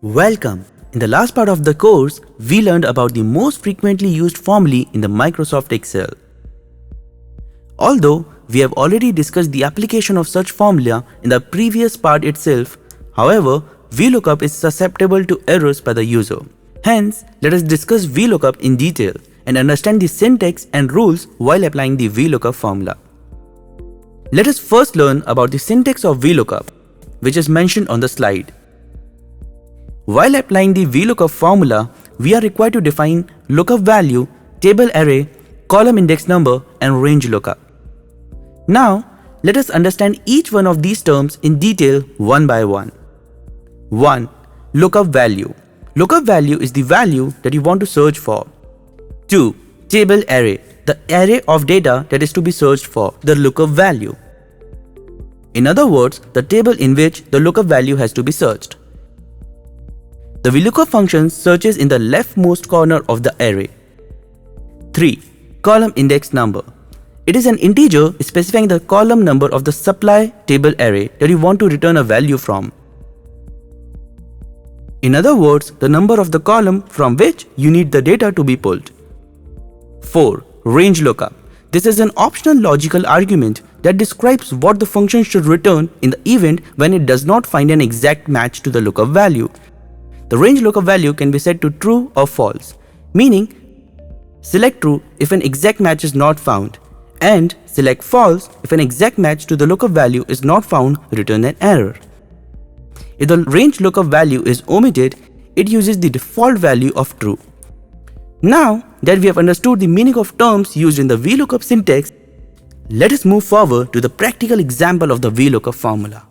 Welcome! In the last part of the course, we learned about the most frequently used formulae in the Microsoft Excel. Although we have already discussed the application of such formula in the previous part itself, however, VLOOKUP is susceptible to errors by the user. Hence, let us discuss VLOOKUP in detail and understand the syntax and rules while applying the VLOOKUP formula. Let us first learn about the syntax of VLOOKUP, which is mentioned on the slide. While applying the VLOOKUP formula, we are required to define lookup value, table array, column index number, and range lookup. Now, let us understand each one of these terms in detail one by one. 1. Lookup value. Lookup value is the value that you want to search for. 2. Table array. The array of data that is to be searched for, the lookup value. In other words, the table in which the lookup value has to be searched. The VLOOKUP function searches in the leftmost corner of the array. 3. Column index number. It is an integer specifying the column number of the supply table array that you want to return a value from. In other words, the number of the column from which you need the data to be pulled. 4. Range lookup. This is an optional logical argument that describes what the function should return in the event when it does not find an exact match to the lookup value. The range lookup value can be set to true or false, meaning select true if an exact match is not found, and select false if an exact match to the lookup value is not found, return an error. If the range lookup value is omitted, it uses the default value of true. Now that we have understood the meaning of terms used in the VLOOKUP syntax, let us move forward to the practical example of the VLOOKUP formula.